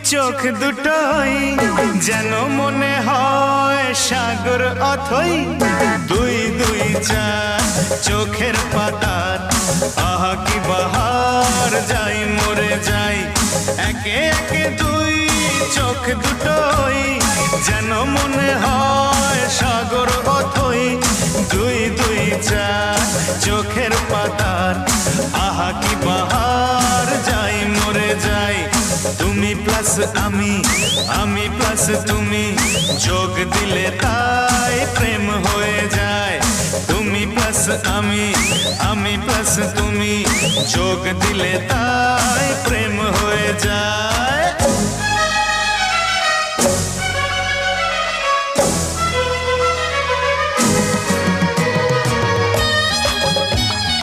চোখ দুটোই যেন মনে হয় সাগর অথই দুই দুই চার চোখের পাতার আহা কি বাহার যাই মরে যাই একে একে দুই চোখ দুটোই যেন মনে হয় সাগর অথই দুই দুই চার চোখের পাতার আহা কি বাহার যাই মরে যাই তুমি প্লাস আমি প্লাস তুমি যোগ দিলে তাই প্রেম হয়ে যায় তুমি প্লাস আমি প্লাস তুমি যোগ দিলে তাই প্রেম হয়ে যায়